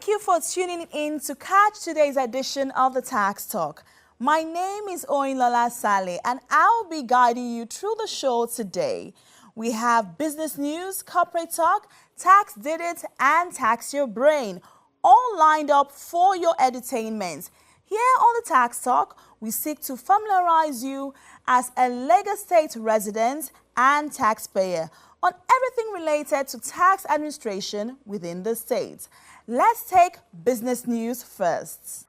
Thank you for tuning in to catch today's edition of the Tax Talk. My name is Oyinlola Sale and I'll be guiding you through the show today. We have business news, corporate talk, tax did it, and tax your brain, all lined up for your entertainment. Here on the Tax Talk, we seek to familiarize you as a Lagos State resident and taxpayer on everything related to tax administration within the state. Let's take business news first.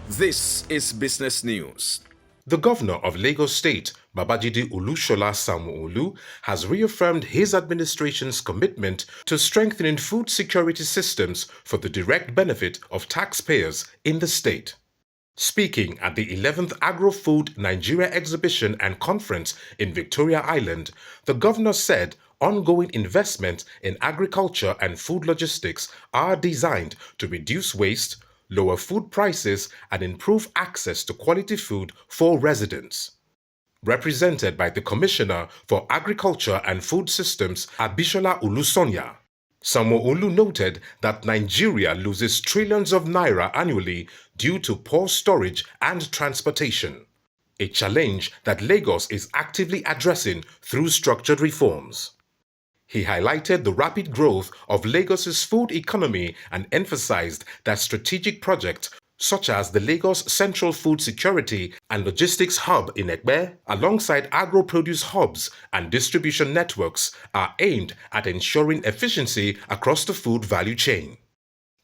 This is business news. The governor of Lagos State, Babajide Olusola Sanwo-Olu, has reaffirmed his administration's commitment to strengthening food security systems for the direct benefit of taxpayers in the state. Speaking at the 11th Agro-Food Nigeria Exhibition and Conference in Victoria Island, the governor said ongoing investment in agriculture and food logistics are designed to reduce waste, lower food prices, and improve access to quality food for residents. Represented by the Commissioner for Agriculture and Food Systems, Abishola Olusonya, Sanwo-Olu noted that Nigeria loses trillions of naira annually due to poor storage and transportation, a challenge that Lagos is actively addressing through structured reforms. He highlighted the rapid growth of Lagos's food economy and emphasized that strategic projects such as the Lagos Central Food Security and Logistics Hub in Ekpe, alongside agro-produce hubs and distribution networks, are aimed at ensuring efficiency across the food value chain.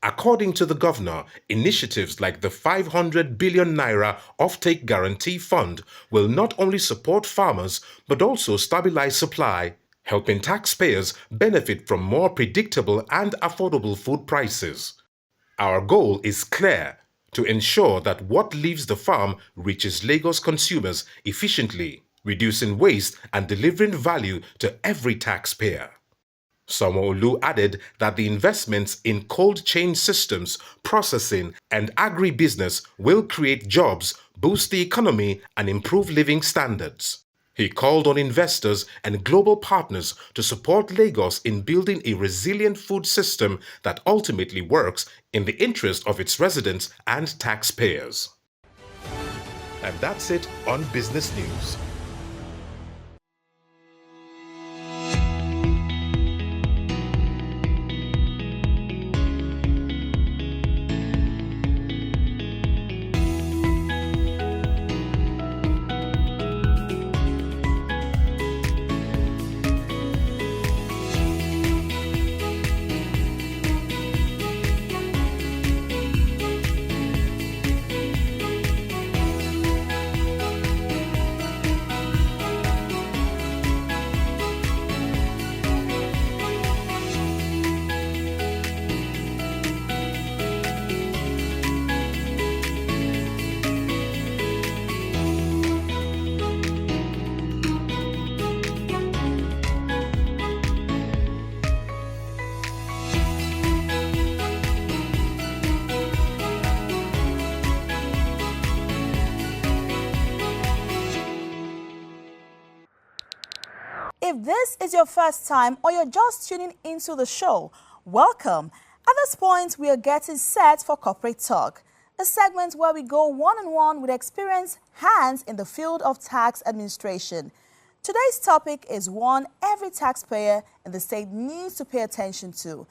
According to the governor, initiatives like the 500 billion naira offtake guarantee fund will not only support farmers but also stabilize supply, helping taxpayers benefit from more predictable and affordable food prices. Our goal is clear: to ensure that what leaves the farm reaches Lagos consumers efficiently, reducing waste and delivering value to every taxpayer. Sanwo-Olu added that the investments in cold chain systems, processing, and agribusiness will create jobs, boost the economy, and improve living standards. He called on investors and global partners to support Lagos in building a resilient food system that ultimately works in the interest of its residents and taxpayers. And that's it on Business News. If this is your first time or you're just tuning into the show, welcome. At this point, we are getting set for Corporate Talk, a segment where we go one-on-one with experienced hands in the field of tax administration. Today's topic is one every taxpayer in the state needs to pay attention to: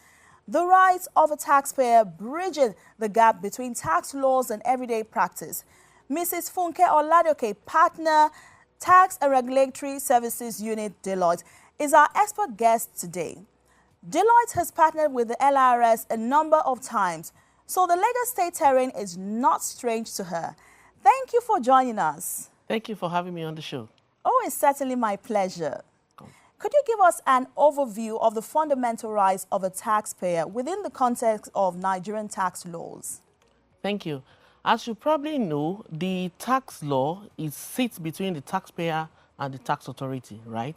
the rights of a taxpayer, bridging the gap between tax laws and everyday practice. Mrs. Funke Oladoke, partner, Tax and Regulatory Services Unit, Deloitte, is our expert guest today. Deloitte has partnered with the LRS a number of times, so the Lagos State terrain is not strange to her. Thank you for joining us. Thank you for having me on the show. Oh, it's certainly my pleasure. Could you give us an overview of the fundamental rights of a taxpayer within the context of Nigerian tax laws? Thank you. As you probably know, the tax law sits between the taxpayer and the tax authority, right?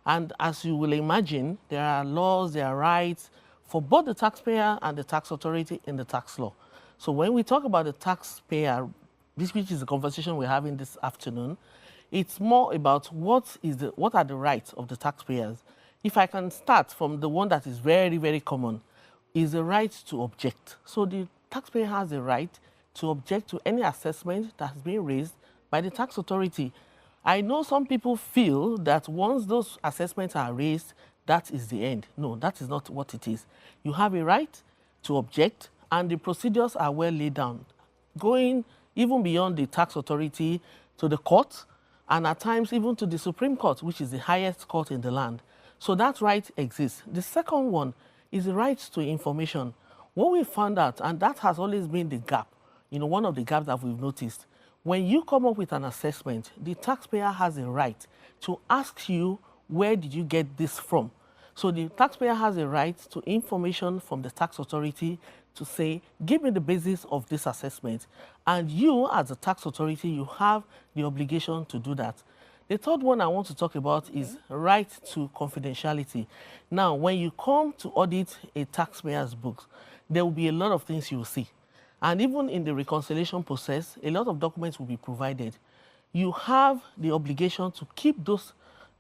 And as you will imagine, there are laws, there are rights for both the taxpayer and the tax authority in the tax law. So when we talk about the taxpayer, which is the conversation we're having this afternoon, it's more about what are the rights of the taxpayers if I can start from the one that is very, very common, is the right to object. So the taxpayer has the right to object to any assessment that has been raised by the tax authority. I know some people feel that once those assessments are raised, that is the end. No, that is not what it is. You have a right to object, and the procedures are well laid down, going even beyond the tax authority to the court, and at times even to the Supreme Court, which is the highest court in the land. So that right exists. The second one is the right to information. What we found out, and that has always been the gap, one of the gaps that we've noticed, when you come up with an assessment, the taxpayer has a right to ask you, where did you get this from? So the taxpayer has a right to information from the tax authority to say, give me the basis of this assessment. And you, as a tax authority, you have the obligation to do that. The third one I want to talk about is right to confidentiality. Now, when you come to audit a taxpayer's books, there will be a lot of things you will see. And even in the reconciliation process, a lot of documents will be provided. You have the obligation to keep those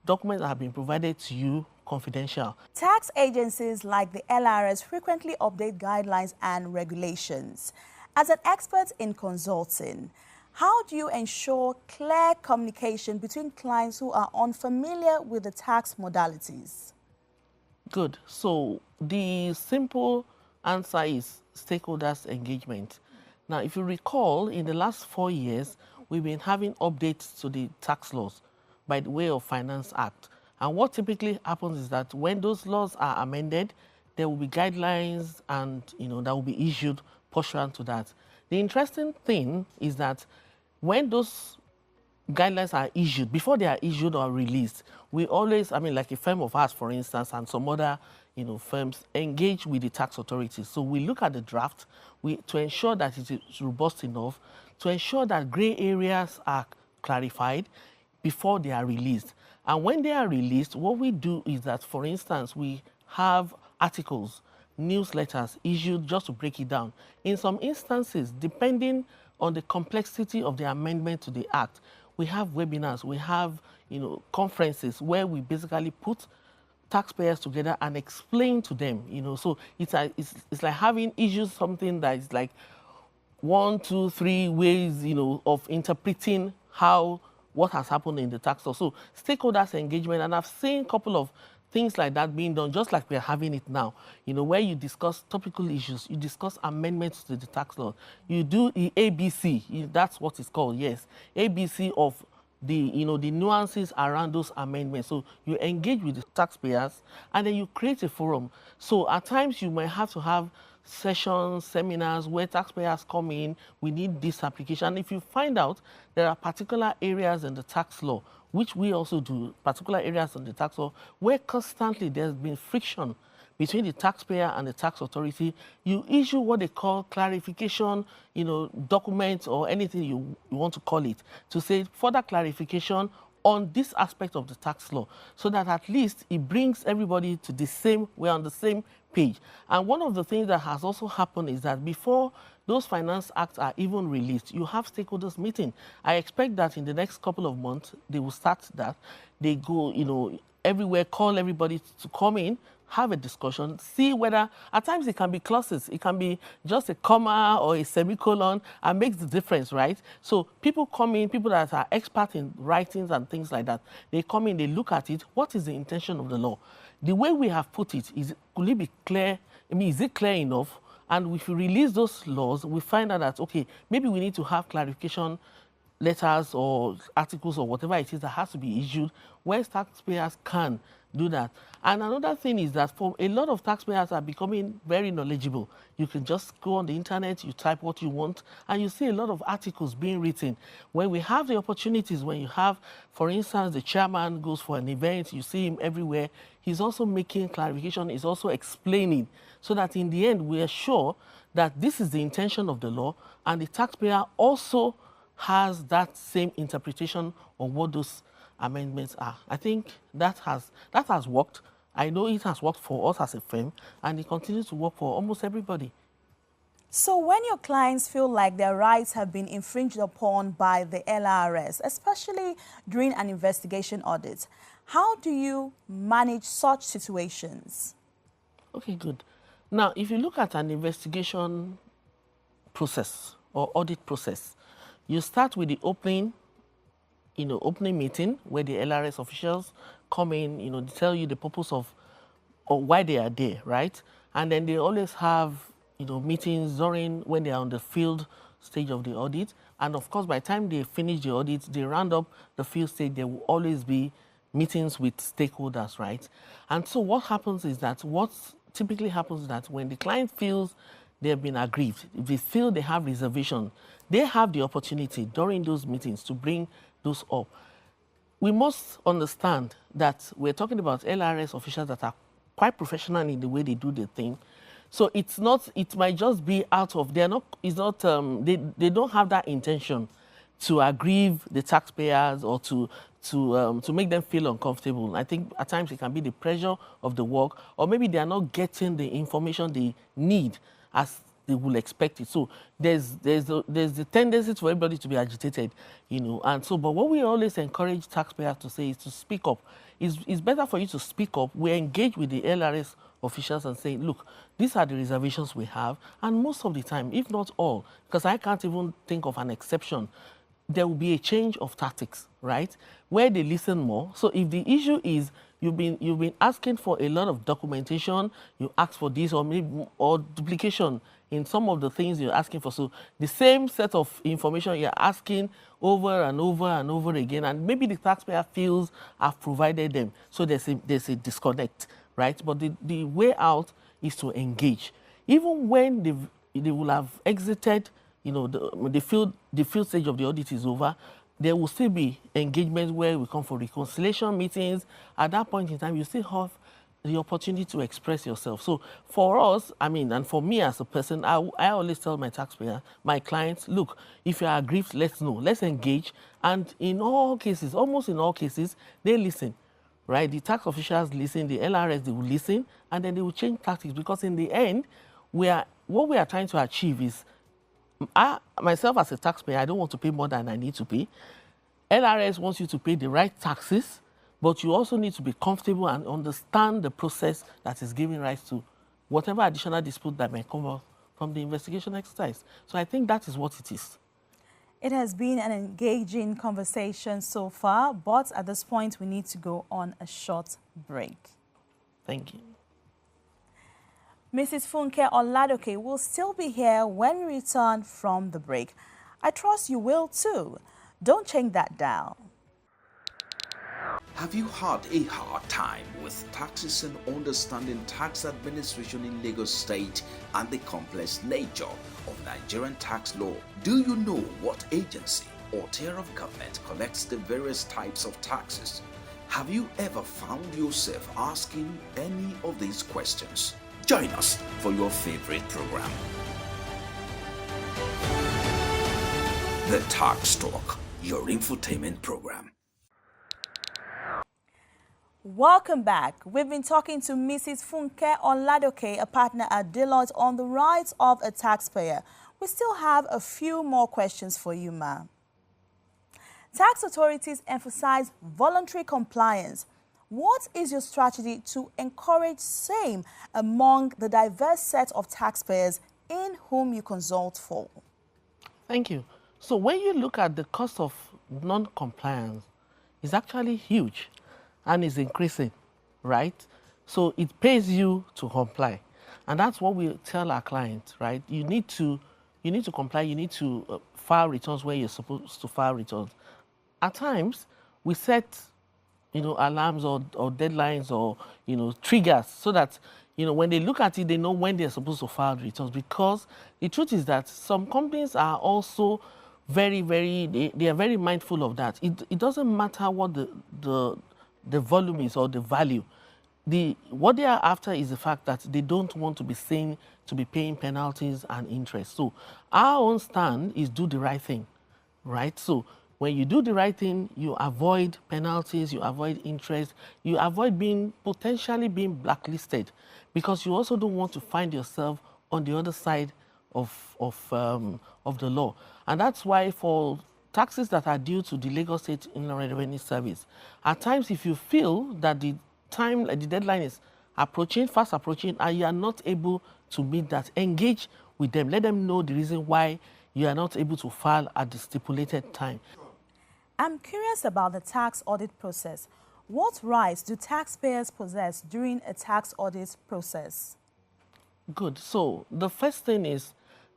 documents that have been provided to you confidential. Tax agencies like the LRS frequently update guidelines and regulations. As an expert in consulting, how do you ensure clear communication between clients who are unfamiliar with the tax modalities? Good. So the simple answer is stakeholders engagement. Now, if you recall, in the last 4 years, we've been having updates to the tax laws by the way of Finance Act. And what typically happens is that when those laws are amended, there will be guidelines and that will be issued pursuant to that. The interesting thing is that when those guidelines are issued, before they are issued or released, we always, like a firm of ours, for instance, and some other firms engage with the tax authorities. So we look at the draft to ensure that it is robust enough, to ensure that gray areas are clarified before they are released. And when they are released, what we do is that, for instance, we have articles, newsletters issued just to break it down. In some instances, depending on the complexity of the amendment to the Act, we have webinars, we have conferences where we basically put taxpayers together and explain to them. So it's like having issues, something that is like 1, 2, 3 ways of interpreting what has happened in the tax law. So stakeholders engagement, and I've seen a couple of things like that being done, just like we're having it now, where you discuss topical issues, you discuss amendments to the tax law, you do the ABC, that's what it's called, yes, ABC of the, the nuances around those amendments. So you engage with the taxpayers, and then you create a forum. So at times you might have to have sessions, seminars where taxpayers come in, we need this application. And if you find out there are particular areas in the tax law, which we also do, particular areas in the tax law, where constantly there's been friction between the taxpayer and the tax authority, you issue what they call clarification, documents or anything you want to call it, to say further clarification on this aspect of the tax law, so that at least it brings everybody to the same, we're on the same page. And one of the things that has also happened is that before those Finance Acts are even released, you have stakeholders meeting. I expect that in the next couple of months, they will start that. They go, everywhere, call everybody to come in, have a discussion, see whether, at times it can be clauses, it can be just a comma or a semicolon, and makes the difference, right? So people come in, people that are expert in writings and things like that, they come in, they look at it, what is the intention of the law? The way we have put it, could it be clear? Is it clear enough? And if we release those laws, we find out that, okay, maybe we need to have clarification letters or articles or whatever it is that has to be issued, where taxpayers can do that. And another thing is that for a lot of taxpayers are becoming very knowledgeable. You can just go on the internet, you type what you want, and you see a lot of articles being written. When we have the opportunities, when you have, for instance, the chairman goes for an event, you see him everywhere, he's also making clarification, he's also explaining, so that in the end, we are sure that this is the intention of the law, and the taxpayer also has that same interpretation of what those amendments are. I think that has worked. I know it has worked for us as a firm, and it continues to work for almost everybody. So when your clients feel like their rights have been infringed upon by the LRS, especially during an investigation audit, how do you manage such situations? Okay, good. Now, if you look at an investigation process or audit process, you start with the opening meeting where the LRS officials come in, they tell you the purpose of or why they are there, right? And then they always have, meetings during when they are on the field stage of the audit. And of course, by the time they finish the audit, they round up the field stage, there will always be meetings with stakeholders, right? And so what happens is that what typically happens is that when the client feels they have been aggrieved, if they feel they have reservation, they have the opportunity during those meetings to bring those up. We must understand that we're talking about LRS officials that are quite professional in the way they do the thing. So it's not, it might just be out of, they don't have that intention to aggrieve the taxpayers or to make them feel uncomfortable. I think at times it can be the pressure of the work, or maybe they are not getting the information they need as they will expect it. So there's the tendency for everybody to be agitated, and so, but what we always encourage taxpayers to say is to speak up. It's better for you to speak up. We engage with the LRS officials and say, look, these are the reservations we have, and most of the time, if not all, because I can't even think of an exception, there will be a change of tactics, right? Where they listen more. So if the issue is you've been asking for a lot of documentation, you ask for this or duplication in some of the things you're asking for. So the same set of information you're asking over and over and over again, and maybe the taxpayer feels I've provided them. So there's a disconnect, right? But the way out is to engage. Even when they will have exited, the field stage of the audit is over, there will still be engagement where we come for reconciliation meetings. At that point in time, you still have the opportunity to express yourself. So for us, and for me as a person, I always tell my taxpayer, my clients, look, if you are aggrieved, let's know, let's engage. And in all cases, almost in all cases, they listen, right? The tax officials listen, the LRS, they will listen, and then they will change tactics, because in the end, what we are trying to achieve is, myself as a taxpayer, I don't want to pay more than I need to pay. LRS wants you to pay the right taxes, but you also need to be comfortable and understand the process that is giving rise to whatever additional dispute that may come up from the investigation exercise. So I think that is what it is. It has been an engaging conversation so far, but at this point, we need to go on a short break. Thank you. Mrs. Funke Oladoke will still be here when we return from the break. I trust you will too. Don't change that dial. Have you had a hard time with taxes and understanding tax administration in Lagos State and the complex nature of Nigerian tax law? Do you know what agency or tier of government collects the various types of taxes? Have you ever found yourself asking any of these questions? Join us for your favorite program, The Tax Talk, your infotainment program. Welcome back. We've been talking to Mrs. Funke Oladoke, a partner at Deloitte, on the rights of a taxpayer. We still have a few more questions for you, ma'am. Tax authorities emphasize voluntary compliance. What is your strategy to encourage same among the diverse set of taxpayers in whom you consult for? Thank you. So when you look at the cost of non-compliance, it's actually huge and is increasing, right? So it pays you to comply. And that's what we tell our clients, right? You need to comply, you need to file returns where you're supposed to file returns. At times, we set alarms or deadlines or, triggers so that, when they look at it, they know when they're supposed to file returns. Because the truth is that some companies are also very, they are very mindful of that. It doesn't matter what the volume is or the value. What they are after is the fact that they don't want to be seen to be paying penalties and interest. So our own stand is do the right thing, right? So when you do the right thing, you avoid penalties, you avoid interest, you avoid potentially being blacklisted, because you also don't want to find yourself on the other side of the law. And that's why for taxes that are due to the Lagos State Inland Revenue Service, at times if you feel that the deadline is approaching, fast approaching, and you are not able to meet that, engage with them. Let them know the reason why you are not able to file at the stipulated time. I'm curious about the tax audit process. What rights do taxpayers possess during a tax audit process? Good. So the first thing is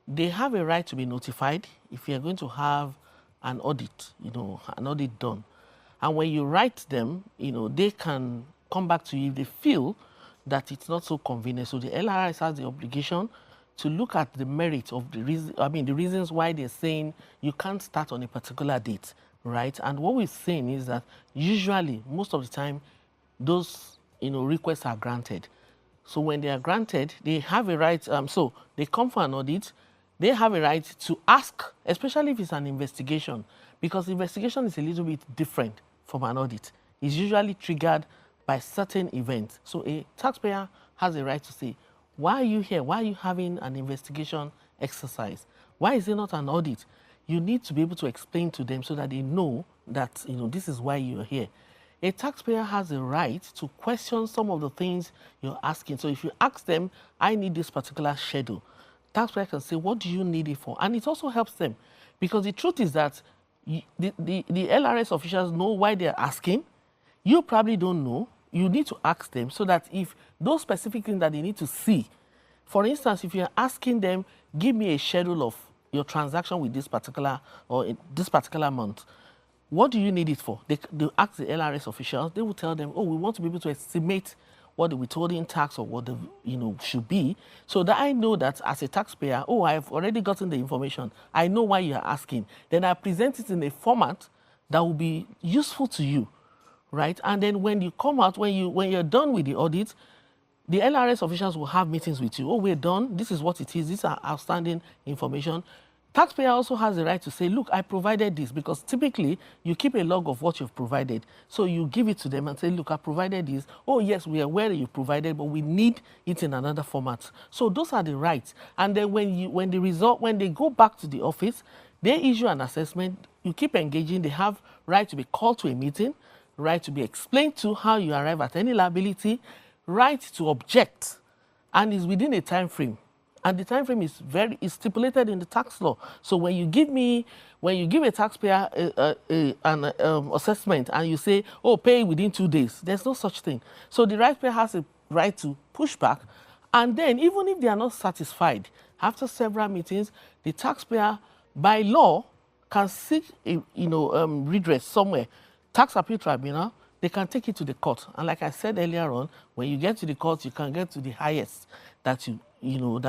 they have a right to be notified if you're going to have an audit, an audit done. And when you write them, they can come back to you if they feel that it's not so convenient. So the LRS has the obligation to look at the merit of the reasons why they're saying you can't start on a particular date, right? And what we're saying is that usually, most of the time, those requests are granted. So when they are granted, they have a right, so they come for an audit, they have a right to ask, especially if it's an investigation, because investigation is a little bit different from an audit. It's usually triggered by certain events. So a taxpayer has a right to say, why are you here? Why are you having an investigation exercise? Why is it not an audit? You need to be able to explain to them so that they know that this is why you're here. A taxpayer has a right to question some of the things you're asking. So if you ask them, I need this particular schedule, taxpayer can say, what do you need it for? And it also helps them, because the truth is that the LRS officials know why they're asking. You probably don't know. You need to ask them so that if those specific things that they need to see, for instance, if you're asking them, give me a schedule of your transaction with this particular month, what do you need it for? They ask the LRS officials. They will tell them, oh, we want to be able to estimate what the withholding tax or what the should be, so that I know that as a taxpayer, oh, I've already gotten the information. I know why you are asking. Then I present it in a format that will be useful to you, right? And then when you come out, when you're done with the audit, the LRS officials will have meetings with you. Oh, we're done. This is what it is. These are outstanding information. Taxpayer also has the right to say, look, I provided this, because typically you keep a log of what you've provided. So you give it to them and say, look, I provided this. Oh, yes, we are aware that you provided, but we need it in another format. So those are the rights. And then when they go back to the office, they issue an assessment. You keep engaging. They have right to be called to a meeting, right to be explained to how you arrive at any liability, right to object, and is within a time frame. And the time frame is stipulated in the tax law. So when you give a taxpayer an assessment and you say, oh, pay within 2 days, there's no such thing. So the taxpayer has a right to push back. And then even if they are not satisfied, after several meetings, the taxpayer, by law, can seek redress somewhere. Tax appeal tribunal, they can take it to the court. And like I said earlier on, when you get to the court, you can get to the highest that you in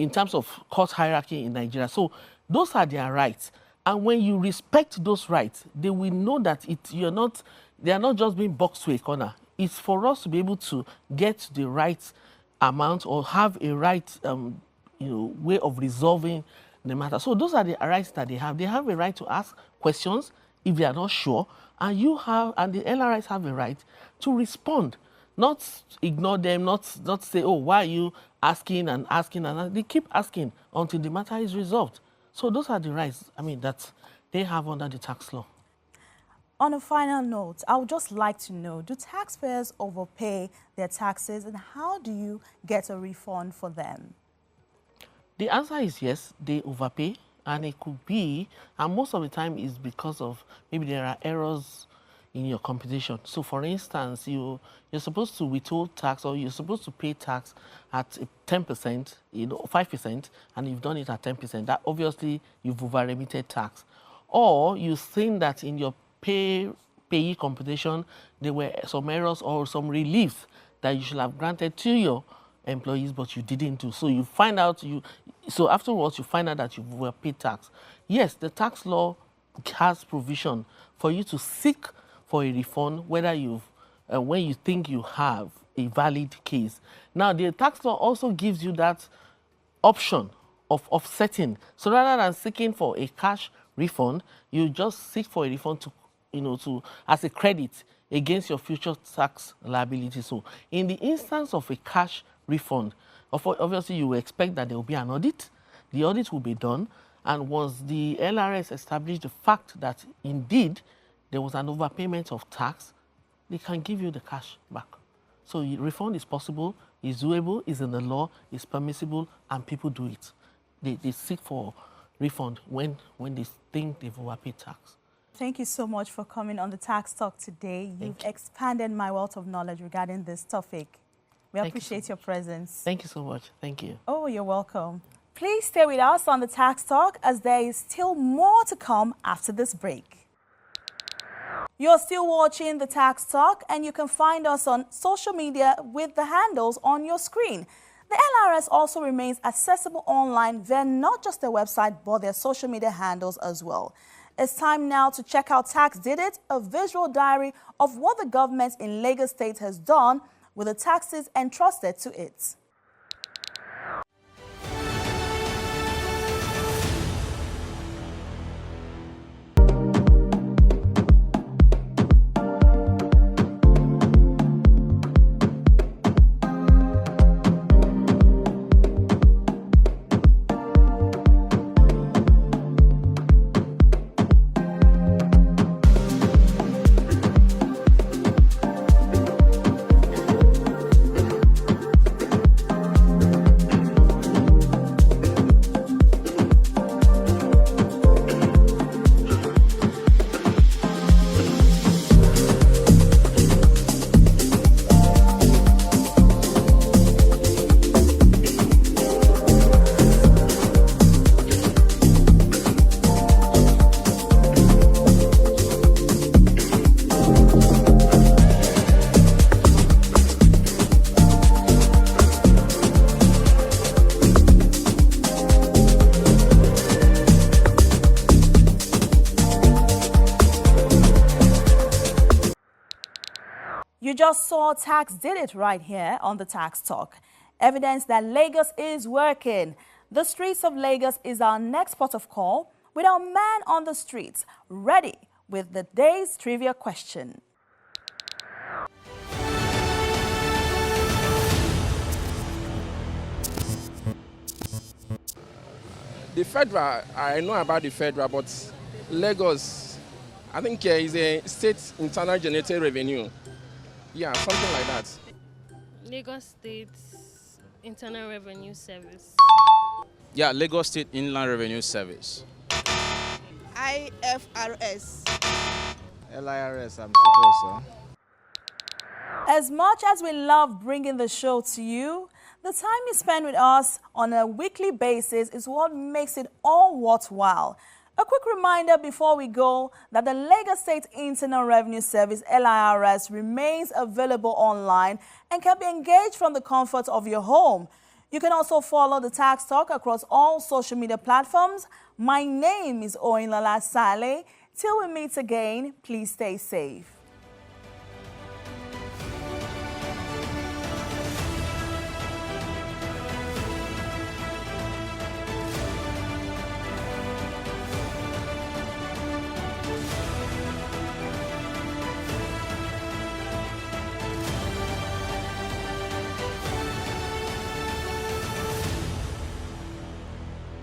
terms of court hierarchy in Nigeria. So those are their rights. And when you respect those rights, they will know that they are not just being boxed to a corner. It's for us to be able to get the right amount or have a right way of resolving the matter. So those are the rights that they have. They have a right to ask questions if they are not sure, and the LRIs have a right to respond. Not ignore them, not say, oh, why are you asking and asking? And they keep asking until the matter is resolved. So those are the rights, that they have under the tax law. On a final note, I would just like to know, do taxpayers overpay their taxes, and how do you get a refund for them? The answer is yes, they overpay, and it could be, and most of the time is because of maybe there are errors in your computation. So for instance, you're supposed to withhold tax, or you're supposed to pay tax at 10%, 5%, and you've done it at 10%. That obviously you've over-remitted tax. Or you think that in your payee computation, there were some errors or some relief that you should have granted to your employees, but you didn't do. So you find out, so afterwards you find out that you've overpaid tax. Yes, the tax law has provision for you to seek for a refund, whether when you think you have a valid case. Now, the tax law also gives you that option of offsetting. So rather than seeking for a cash refund, you just seek for a refund as a credit against your future tax liability. So in the instance of a cash refund, Obviously, you will expect that there will be an audit. The audit will be done. And once the LRS established the fact that indeed there was an overpayment of tax, they can give you the cash back. So refund is possible, is doable, is in the law, is permissible, and people do it. They seek for refund when they think they've overpaid tax. Thank you so much for coming on the Tax Talk today. You've expanded my wealth of knowledge regarding this topic. We appreciate your presence. Thank you so much. Thank you. Oh, you're welcome. Please stay with us on the Tax Talk as there is still more to come after this break. You're still watching the Tax Talk, and you can find us on social media with the handles on your screen. The LRS also remains accessible online via not just their website, but their social media handles as well. It's time now to check out Tax Did It, a visual diary of what the government in Lagos State has done with the taxes entrusted to it. You just saw Tax Did It right here on the Tax Talk. Evidence that Lagos is working. The streets of Lagos is our next port of call with our man on the streets, ready with the day's trivia question. The federal, I know about the federal, but Lagos, I think is a state internal generated revenue. Yeah, something like that. Lagos State Internal Revenue Service. Yeah, Lagos State Inland Revenue Service. IFRS. LIRS, I'm supposed to. As much as we love bringing the show to you, the time you spend with us on a weekly basis is what makes it all worthwhile. A quick reminder before we go that the Lagos State Internal Revenue Service, LIRS, remains available online and can be engaged from the comfort of your home. You can also follow the Tax Talk across all social media platforms. My name is Oyinlola Saleh. Till we meet again, please stay safe.